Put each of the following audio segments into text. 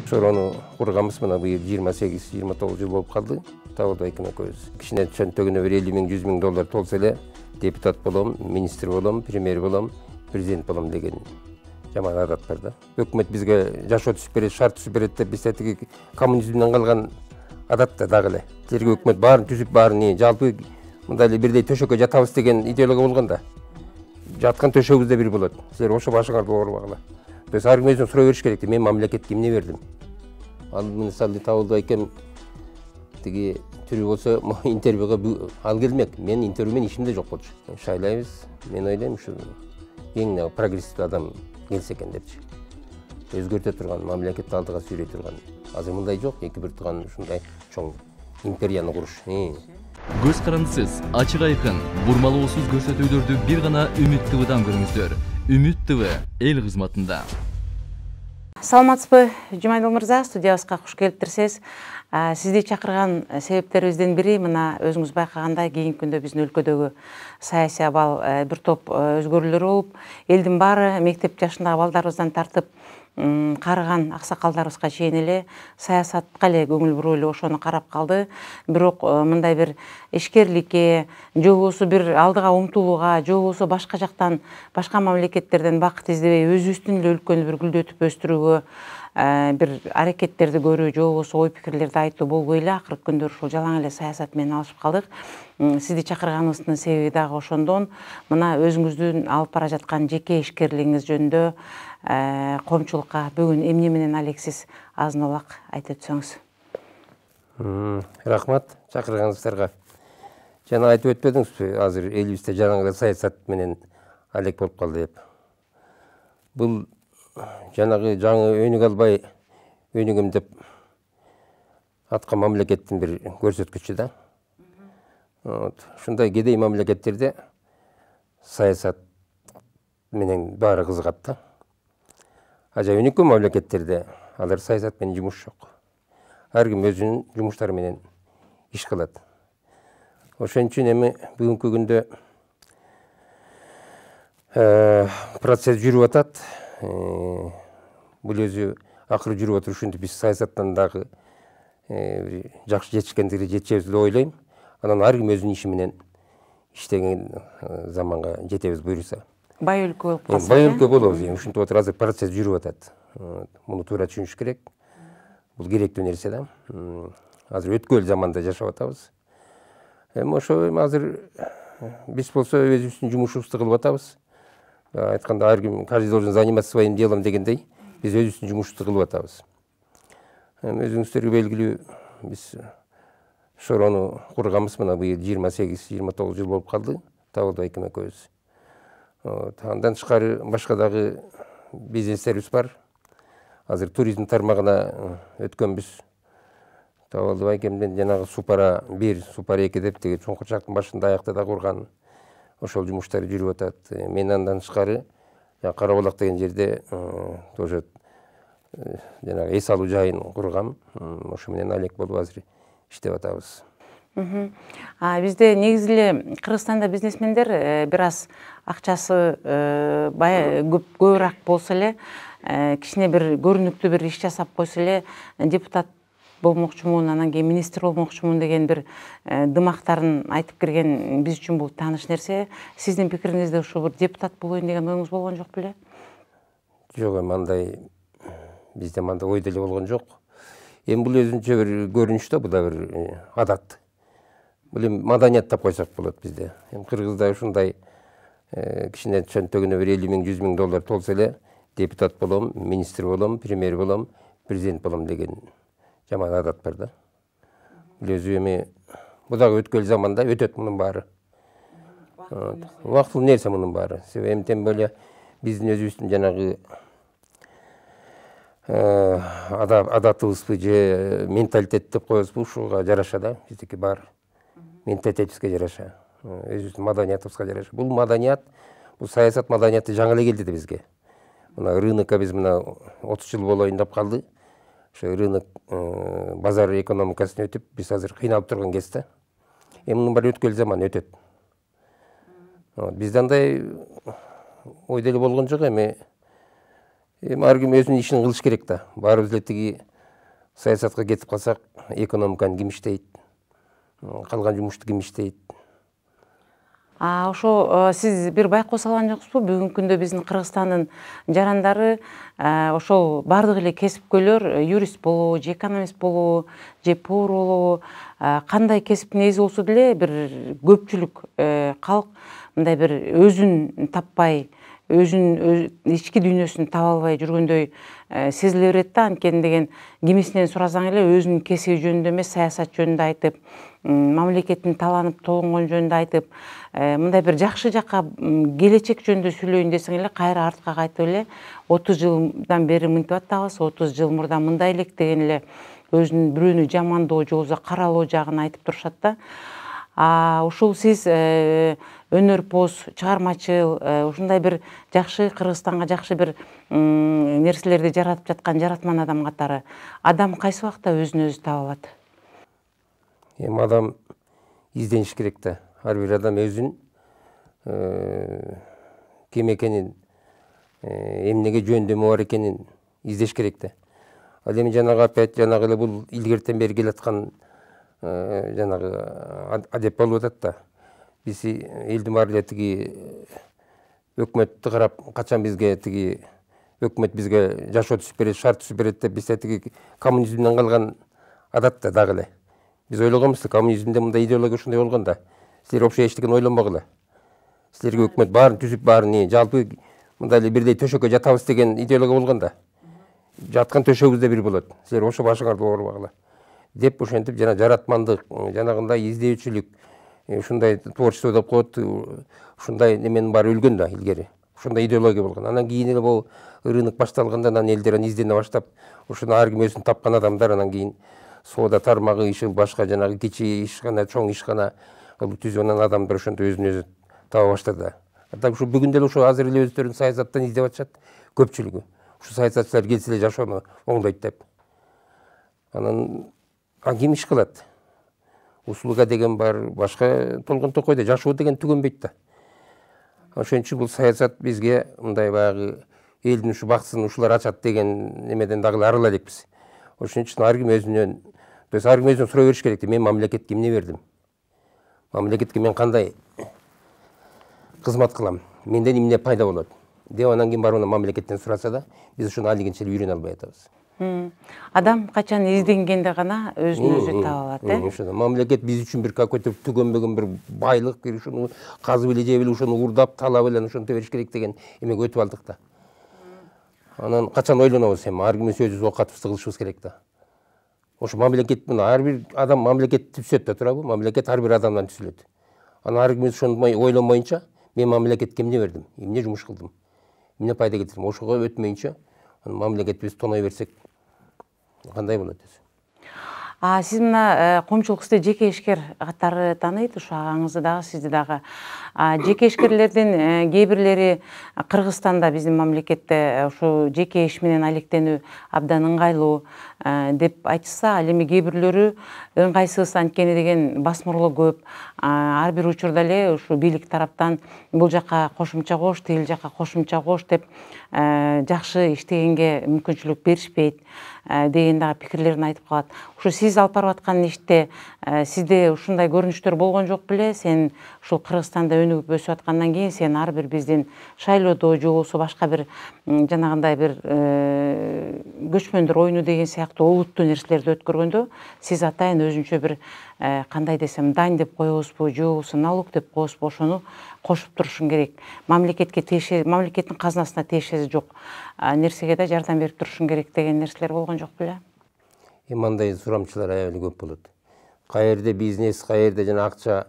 Şoroну kurgamız mına bıyır 28-29 yıl болып kaldı. Tavada ekim eköz. Kişine çöntөгüne bir 50 000, 100 000 dolar tolsele deputat bolom, ministr bolom, premier bolom, prezident bolom деген жаман адат бар да. Өкмөт бизге жашоо түзүп берет, шарт түзүп берет деп биз тетиги коммунизмден калган адат да дагы эле. Жерге өкмөт баарын түзүп баарын жалпы мындай эле бирдей төшөккө жатабыз деген идеология болгон да. Жаткан төшөгүбүз да бир болот. Силер ошо башыңарды ооруп То есть ар ким өзүнө суроо бериш керек. Мен мамлекетке эмне бердим? Ал мисалы табылды экен тиги түрү болсо интервьюга ал келмек. Мен интервьюмен ишимде жок болчу. Шайлайбыз. Мен ойлойм ушу эң прогрессивдүү адам келсе экен депчи. Өзгөртө турган, мамлекетти алдыга сүйрөй турган. Азыр мындай жок. Эки бир турган ушундай чоң империяны куруш. Көз карандысыз, ачык айкын, бурмалоосуз көрсөтүүлөрдү бир гана Үмүт ТВдан көрүңүздөр. Үмүт ТВ эл кызматында. Саламатсызбы, Жумайдыл мырза, студиябызга куш келиптирсиз. Сизди чакырган себептерибиздин бири мына өзүңүз байкагандай кийинки күндө биздин өлкөдөгү саясий абал бир топ өзгөрүүлөр болуп, элдин баары мектеп жашындагы балдарыбыздан тартып карыган аксакалдарыбызга чейин эле саясатка эле көңүл буруп эле ошону карап калды. Бирок мындай бир ишкерликке, же болбосо бир алдыга умтулууга, же болбосо башка жактан, башка мамлекеттерден бакыт издебей өзүбүздүн эле өлкөнү бир гүлдөтүп өстүрүүгө бир аракеттерди көрүү, же болбосо ой пикирлерди айтуу болбой эле акыркы күндөр ушул жалаң эле саясат менен алышып калдык. Сизди чакырганыбыздын себеби дагы ошондон. Мына өзүңүздүн алып бара жаткан жеке ишкерлигиңиз жөнүндө коомчулукка бүгүн эмне менен алексиз азын олак айтып өтсөңүз. Рахмат чакырганыңыздарга. Жана айтып өтпөдүңүзбү, азыр элибизде жаңы эле саясат менен алек болуп калды деп. Бул жанагы жаңы өнүк албай өнүгөм деп аткан мамлекеттин бир көрсөткүчү да. Ушундай кедей мамлекеттерде саясат менен баары кызыгат да. Ажа өнүккөн мамлекеттерде алар саясат менен жумуш жок. Ар ким өзүнүн жумуштары менен иш кылат. Ошон үчүн эми бүгүнкү күндө процесс жүрүп атат. Бул өзү акыры жүрүп отур, ушинтип биз саясаттан дагы жакшы жетишкендиги жетишебиз деп ойлойм. Анан ар ким өзүнүн иши менен иштеген заманга жетебиз буюрса. Бай өлкө болуп калса. Бай өлкө болобуз. Ушинтип отур, азыр процесс жүрүп атат. Муну туура түшүнүш керек. Бул керектүү нерсе да. Азыр өткөн заманда жашап атабыз. Ошо азыр биз болсо өзүбүздүн жумушубузду кылып атабыз. Айтканда ар ким каждый должен заниматься своим делом дегендей, биз өзүбүздүн жумушубузду кылып атабыз. Өзүңүздөргө белгилүү, биз Шорону курганбыз мына быйыл 28-29 жыл болуп калды. Табылды эки экөөбүз. Андан тышкары башка дагы бизнестерибиз бар. Азыр туризм тармагына өткөнбүз. Табылды байкемден жанагы Супара 1, Супара 2 деп теги Чоңкурчактын башында аякта да курган. Ошол жумуштар жүрүп атат. Мен андан тышкары Карабулак деген жерде тоже жанагы эс алуу жайын кургам. Ошо менен алек болуп азыр иштеп атабыз. Бизде негизи эле Кыргызстанда бизнесмендер бир аз акчасы көбүрөөк болсо эле, кичине бир көрүнүктүү бир иш жасап койсо эле депутат болмокчумун, анан кийин министр болмокчумун деген бир дымактарын айтып кирген биз үчүн бул тааныш нерсе. Сиздин пикириңизде ушу бир депутат болоюн деген оюңуз болгон жок беле? Жок, мындай бизде мындай ой деле болгон жок. Эми бул өзүнчө бир көрүнүш да, бул да бир адат. Бул эми маданият деп койсок болот бизде. Эми Кыргызда ушундай кичине чөнтөгүнө бир 50 000, 100 000 доллар толсо эле депутат болом, министр болом, премьер болом, президент болом деген жаман адат бар да. Бул өзү эми бул дагы өткөн заманда өтөт мунун баары. Убактылуу нерсе мунун баары. Себеби тем более биздин өзүбүздүн жанагы адатыбызбы же менталитет деп коебузбу, ушуга жараша да, биздики бар. Менталитетибизге жараша, өзүбүздүн маданиятыбызга жараша. Бул маданият, бул саясат маданияты жаңы эле келди да бизге. Мына рынокко биз мына 30 жыл болоюн деп калды. Ошо рынок базар экономикасына өтүп, биз азыр кыйналып турган кез да. Мунун баары өткөн заман өтөт. Бизде андай ой деле болгон жок. Эми ар ким өзүнүн ишин кылыш керек да. Баарыбыз эле тиги саясатқа кетіп қалсақ, экономиканы кім іштейді, қалған жұмысты кім іштейді. Ошо сиз бир байкоо салган жоксузбу? Бүгүнкү күндө биздин Кыргызстандын жарандары ошол бардык эле кесипкөйлөр юрист болобу, же экономист болобу, же повар болобу, кандай кесиптин ээси болсо деле бир көпчүлүк калк мындай бир өзүн таппай, өзүнүн ички дүйнөсүн таба албай жүргөндөй сезиле берет да. Анткени деген кимисинен сурасаң эле өзүнүн кесиби жөнүндө эмес, саясат жөнүндө айтып, мамлекеттин таланып толунгон жөнүндө айтып, мындай бир жакшы жакка келечек жөнүндө сүйлөйүн десең эле кайра артка кайтып эле 30 жылдан бери мынтип атабыз, 30 жыл мурда мындай элек деген эле өзүнүн бирөөнү жамандоо же болбосо каралоо жагын айтып турушат да. Ушул сиз өнөрпоз, чыгармачыл, ушундай бир жакшы Кыргызстанга жакшы бир нерселерди жаратып жаткан жаратман адам катары адам кайсы убакта өзүн өзү таба алат? Адам издениш керек да. Ар бир адам өзүн ким экенин, эмнеге жөндөмү бар экенин издеш керек да. Ал эми жанагы опять жанагы эле бул илгертен бери келаткан жанагы адеп болуп атат да. Биз элдин баары эле тиги өкмөттү карап, качан бизге тиги өкмөт бизге жашоо түзүп берет, шарт түзүп берет деп, бизде тиги коммунизмден калган адат да дагы эле. Биз ойлогонбуз, коммунизмде мындай идеология ушундай болгон да. Силер окшой эчтекен ойлонбогула. Силерге өкмөт баарын түзүп, баарын жалпы мындай эле бирдей төшөккө жатабыз деген идеология болгон да. Жаткан төшөгүбүз да бир болот. Силер ошо башыңарды оорубагыла деп ошентип жана жаратмандык, жанагындай издөөчүлүк, ушундай творчество деп коет, ушундай неменин баары өлгөн да илгери. Ушундай идеология болгон. Анан кийин эле бул рынок башталганда анан элдер издене баштап, ошону ар ким өзүн тапкан адамдар анан кийин соода тармагы иши, башка жанагы кичи ишкана, чоң ишкана түзүп, анан адамдар ошентип өзүн өзү таба баштады. Так ушу бүгүн деле ушу азыр эле өздөрүн саясаттан издеп атышат көпчүлүгү. Ушу саясатчылар келсе эле жашоону оңдойт деп. Анан ким иш кылат? Услуга деген бар, башка толгон токойдо жашоо деген түгөнбөйт да. Ошон үчүн бул саясат бизге мындай баягы элдин ушу бакытсын ушулар ачат деген немеден дагы арыла элекпиз. Ошон үчүн ар ким өзүнөн, ар ким өзүнөн сурай бериш керек. Мен мамлекетке эмне бердим? Мамлекетке мен кандай кызмат кылам? Менден эмне пайда болот? Деп анан кийин барып мамлекеттен сураса да, биз ушуну алигинче үйрөнө албай атабыз. Адам качан изденгенде гана өзүн өзү таба алат, Ошондо мамлекет биз үчүн бир какой-то түгөнбөгөн бир байлык, бир ушуну казып эле жеп эле, ушуну урдап, талап эле ушинте бериш керек деген эмеге өтүп алдык да. Анан качан ойлонобуз, эми ар кимибиз өзүбүз окатыбызды кылышыбыз керек да. Ошо мамлекет мына ар бир адам мамлекетти түзөт да турабы? Мамлекет ар бир адамдан түзүлөт. Анан ар кимибиз ошону ойлонбоюнча, мен мамлекетке эмне бердим? Эмне жумуш кылдым? Эмне пайда кетирдим? Ошого өтмөйүнчө, мамлекетти биз тоной берсек кандай болот өзү? Сиз мына коомчулук сизди жеке ишкер катары тааныйт, ушу агаңызды дагы, сизди дагы. Жеке ишкерлердин кээ бирлери Кыргызстанда, биздин мамлекетте ушу жеке иш менен алектенүү абдан ыңгайлуу деп айтышса, ал эми кээ бирлөрү ыңгайсыз, анткени деген басмырлоо көп. Ар бир учурда эле ушу бийлик тараптан бул жака кошумча кош, тигил жака кошумча кош деп жакшы иштегенге мүмкүнчүлүк беришпейт деген дагы пикирлерин айтып калат. Ушу сиз алып барып аткан иште сизде ушундай көрүнүштөр болгон жок беле? Сен ушул Кыргызстанда өнүгүп өсүп аткандан кийин сен ар бир биздин шайлоодо же болбосо башка бир жанагындай бир көчмөндөр оюну деген сыяктуу олуттуу нерселерди өткөргөндө сиз атайын өзүнчө бир кандай десем, дань деп коебузбу же болбосо налог деп коебузбу, ошону кошуп турушуң керек. Мамлекетке мамлекеттин казынасына тиешеси жок нерсеге да жардам берип турушуң керек деген нерселер болгон жок беле? Мындай сурамчылар аябай көп болот. Каерде бизнес, каерде жана акча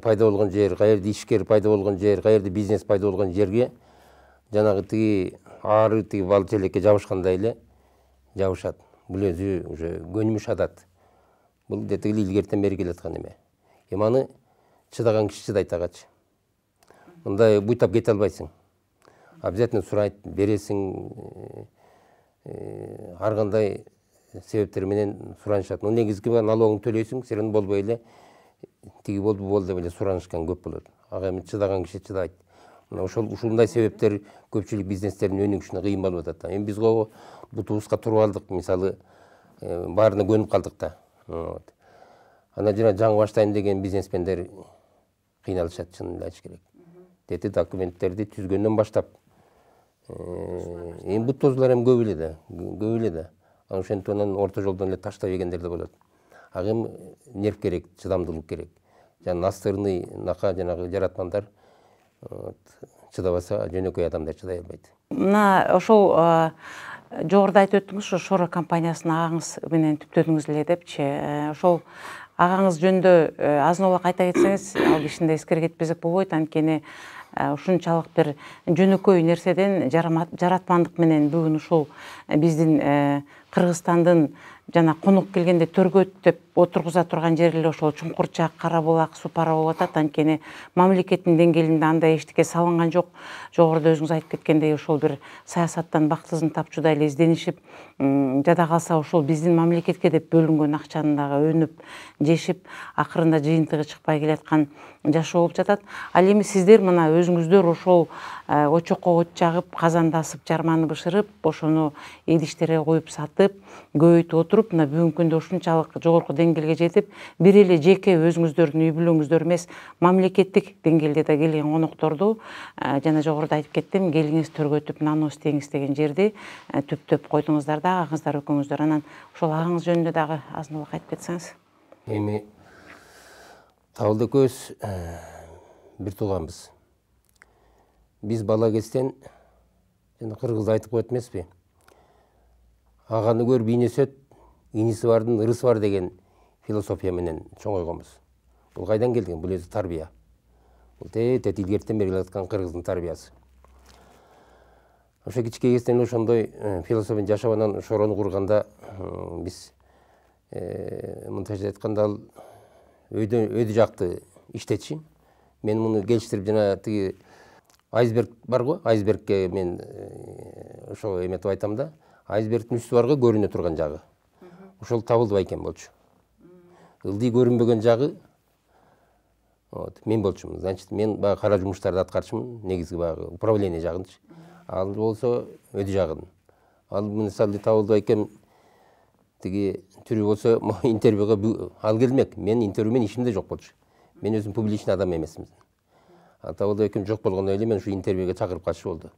пайда болгон жер, каерде ишкер пайда болгон жер, каерде бизнес пайда болгон жерге жанагы тиги ары тиги бал челекке жабышкандай эле жабышат. Бул өзү уже көнүмүш адат. Бул детегил илгертен бери келаткан эме. Эми аны чыдаган киши чыдайт агачы. Мындай буйтап кете албайсың. Обязательно сурайт, бересиң, ар кандай себептер менен суранышат. Негизги налогун төлөйсүң, сен болбой эле тиги болду деп эле суранышкан көп болот. Ага эми чыдаган киши чыдайт. Мына ушундай себептер көпчүлүк бизнестердин өнүгүшүнө кыйын болуп атат. Эми биз бутубузга туруп алдык. Мисалы, баарына көнүп калдык да. Ана жана жаңы баштайм деген бизнесмендер кыйналышат, чынын айтыш керек. Дети документтерди түзгөндөн баштап. Эми бут тозулар эми көп эле да. Ошентип анан орто жолдон эле таштап ийгендер да болот. Ага эми нерв керек, чыдамдуулук керек. Жана настырный нака жанагы жаратмандар чыдабаса, жөнөкөй адамдар чыдай албайт. Мына ошол жогоруда айтып өттүңүз, Шора компаниясын агаңыз менен түптөдүңүз эле депчи. Ошол агаңыз жөнүндө азын-аулак айта кетсеңиз, ал кишинде эскер кетпесек болбойт, анткени ушунчалык бир жөнөкөй нерседен жаратмандык менен бүгүн ушул биздин Кыргызстандын жана конок келгенде төргөт деп отургуза турган жер эле ошол Чуңкурчак, Кара булак, Супара болуп атат. Анткени мамлекеттин деңгээлинде андай эчтеке салынган жок. Жогоруда өзүңүз айтып кеткендей, ошол бир саясаттан бактысын тапчудай эле изденишип, жада калса ошол биздин мамлекетке деп бөлүнгөн акчаны дагы өнүп, жешип, акырында жыйынтыгы чыкпай келаткан жашоо болуп жатат. Ал эми сиздер мына өзүңүздөр ошол очокко от жагып, казанда асып, жарманы бышырып, ошону идиштерге коюп сатып, көбөйтүп отуруп, мына бүгүнкү күндө ушунчалык жогорку деңгээлге жетип, бир эле жеке өзүңүздөрдүн үй бүлөңүздөр эмес, мамлекеттик деңгээлде да келген конокторду, жана жогоруда айтып кеттим, келиңиз төргөтүп, нано истеңиз деген жерди түптөп койдуңуздар да, агыңыздар экөөңүздөр. Анан ошол агыңыз жөнүндө дагы азын-аулак айтып кетсеңиз. Эми Табылды экөөбүз бир тууганбыз. Биз бала кезден, жана кыргызда айтып коет эмеспи? Аганы көр бийне сөт, иниси бардын ырысы бар деген философия менен чоңойгонбуз. Бул кайдан келген? Бул өзү тарбия. Бул тет илгертен бери келаткан кыргыздын тарбиясы. Ошо кичке кезден ошондой философияны жашап анан Шорону курганда биз мынтайча айтканда ал өйдө жакты иштечи. Мен муну келиштирип жана тиги айсберг бар го, айсбергке мен ошо эметип айтам да. Айсбергдин үстү бар го, көрүнө турган жагы. Ошол табылбай экен болчу. Ылдый көрүнбөгөн жагы мен болчумун. Значит, мен баягы кара жумуштарды аткарчумун, негизги баягы управление жагынчы. Ал болсо өйдө жагын. Ал мисалы табылбай экен тиги түрү болсо интервьюга ал келмек. Мен интервью менен ишимде жок болчу. Мен өзүм публичный адам эмесмин. Ал табылбай экен жок болгондон эле мен ушу интервьюга чакырып калчу болду.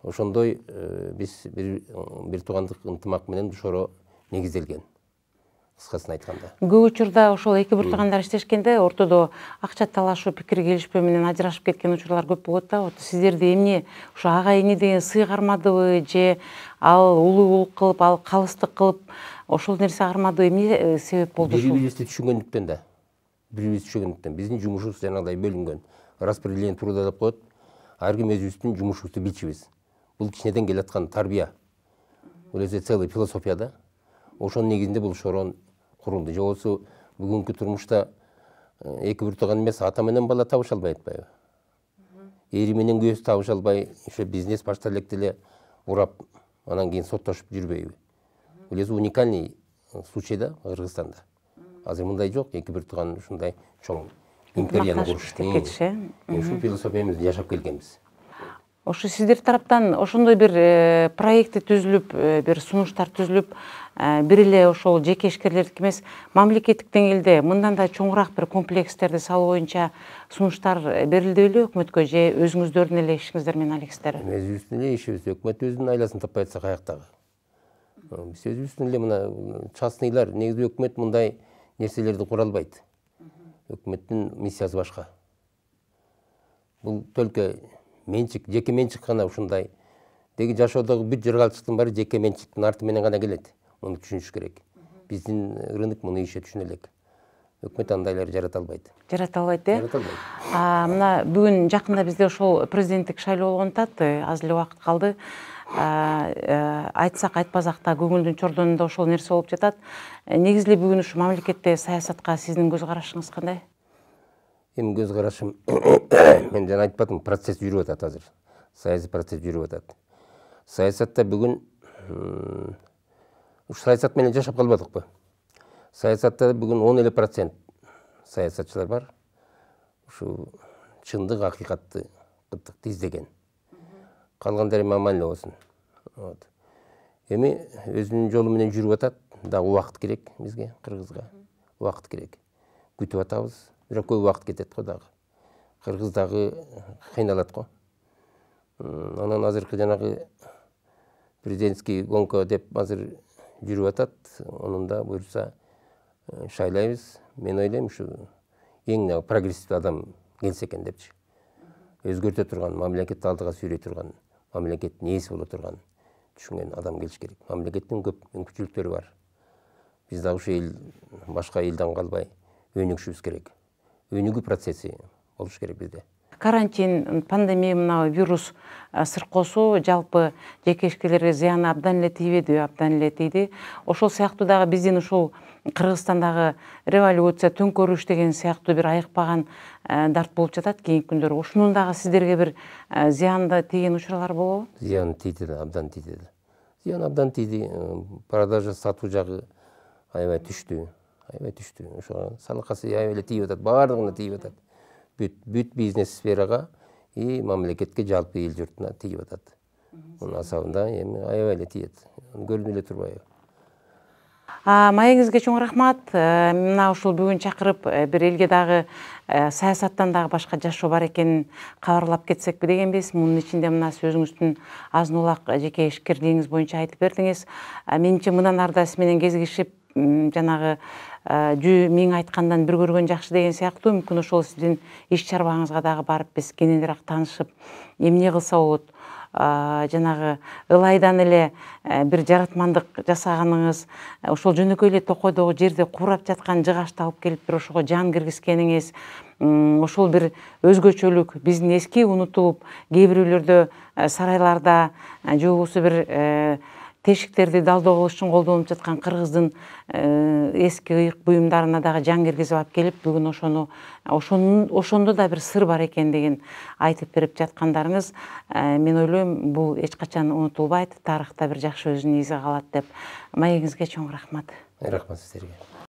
Ошондой биз бир туугандык ынтымак менен Шоро негизделген. Кыскасын айтканда. Көп учурда ошол эки бир туугандар иштешкенде ортодо акча талашуу, пикир келишпөө менен ажырашып кеткен учурлар көп болот да. Сиздерди эмне ушу ага эне деген сый кармадыбы же ал улуулук кылып, ал калыстык кылып, ошол нерсе кармадыбы, эмне себеп болду ушул? Бири-бирибизди түшүнгөндүктөн да. Бири-бирибизди түшүнгөндүктөн. Биздин жумушубуз жанагындай бөлүнгөн. Распределение труда деп коет. Ар ким өзүбүздүн жумушубузду билчүбүз. Бул кичинеден келаткан тарбия. Бул өзү целый философия да. Ошонун негизинде бул Шорон курулду. Же болсо бүгүнкү турмушта эки бир тууган эмес, ата менен бала табыша албай атпайбы? Эри менен күйөөсү табыша албай, ошо бизнес башта электе эле урап, анан кийин соттошуп жүрбөйбү? Бул өзү уникальный случай да Кыргызстанда. Азыр мындай жок, эки бир тууган ушундай чоң империяны курушты. Ушул философиябызды жашап келгенбиз. Ошо сиздер тараптан ошондой бир проекти түзүлүп, бир сунуштар түзүлүп, бир эле ошол жеке ишкерлердики эмес, мамлекеттик деңгээлде мындан да чоңураак бир комплекстерди салуу боюнча сунуштар берилди беле өкмөткө, же өзүңүздөрдүн эле ишиңиздер менен алексиздер? Өзүбүздүн эле ишибиз, өкмөт өзүнүн айласын таппай атса каяктагы. Биз өзүбүздүн эле мына частныйлар, негизи өкмөт мындай нерселерди кура албайт. Өкмөттүн миссиясы башка. Бул только менчик, жеке менчик гана ушундай. Деги жашоодогу бүт жыргалчылыктын баары жеке менчиктин арты менен гана келет. Муну түшүнүш керек. Биздин рынок муну ише түшүнө элек. Өкмөт андайларды жарата албайт. Жарата албайт, э? Жарата албайт. Мына бүгүн жакында бизде ошол президенттик шайлоо болгон атат, аз эле убакыт калды. Айтсак айтпасак да көңүлдүн чордонунда ошол нерсе болуп жатат. Негизи эле бүгүн ушу мамлекетте саясатка сиздин көз карашыңыз кандай? Эми көз карашым, мен жана айтпадым, процесс жүрүп атат азыр. Саясий процесс жүрүп атат. Саясатта бүгүн ушу саясат менен жашап калбадыкпы? Саясатта бүгүн 10% саясатчылар бар. Ушу чындык, акыйкатты издеген. Калгандары мамайлы болсун. Эми өзүнүн жолу менен жүрүп атат. Дагы убакыт керек бизге, кыргызга. Убакыт керек. Күтүп атабыз. Бирок көп убакыт кетет го дагы. Кыргыз дагы кыйналат го. Анан азыркы жанагы президентский гонка деп азыр жүрүп атат. Онун да буюрса шайлайбыз. Мен ойлойм ушу эң прогрессивдүү адам келсе экен депчи. Өзгөртө турган, мамлекетти алдыга сүйрөй турган, мамлекеттин ээси боло турган түшүнгөн адам келиш керек. Мамлекеттин көп мүмкүнчүлүктөрү бар. Биз дагы ушу эл башка элден калбай өнүгүшүбүз керек. Өнүгүү процесси болуш керек бизде. Карантин, пандемия, мына вирус сыркоосу жалпы жеке ишкерлерге зыяны абдан эле тийбеди, абдан эле тийди. Ошол сыяктуу дагы биздин ушул Кыргызстандагы революция, төңкөрүш деген сыяктуу бир айыкпаган дарт болуп жатат кийинки күндөрү. Ушунун дагы сиздерге бир зыяны тийген учурлар болобу? Зыяны тийди, абдан тийди. Зыян абдан тийди. Продажа сатуу жагы аябай түштү. Ошо салыкасы аябай эле тийип атат, баардыгына тийип атат. Бүт бизнес сферага и мамлекетке, жалпы эл журтуна тийип атат. Мунун асабында эми аябай эле тийет. Көрүнүп эле турбайбы? Маегиңизге чоң рахмат. Мына ушул бүгүн чакырып бир элге дагы саясаттан дагы башка жашоо бар экенин кабарлап кетсекпи дегенбиз. Мунун ичинде мына сиз өзүңүздүн азын улак жеке ишкерлигиңиз боюнча айтып бердиңиз. Менимче мындан ары да сиз менен кезигишип, жанагы 100.000 айткандан бир көргөн жакшы деген сыяктуу, мүмкүн ошол сиздин иш чарбаңызга дагы барып биз кененирээк таанышып, эмне кылса болот, жанагы ылайдан эле бир жаратмандык жасаганыңыз, ошол жөнөкөй эле токойдогу жерде куурап жаткан жыгачты алып келип бир ошого жан киргизгениңиз, ошол бир өзгөчөлүк, биздин эски унутулуп, кээ бирөөлөрдө сарайларда же болбосо бир тешиктерди далдоо кылыш үчүн колдонуп жаткан кыргыздын эски ыйык буюмдарына дагы жан киргизип алып келип, бүгүн ошондо да бир сыр бар экен деген айтып берип жаткандарыңыз, мен ойлойм, бул эч качан унутулбайт, тарыхта бир жакшы өзүнүн изи калат деп. Маегиңизге чоң рахмат. Рахмат сиздерге.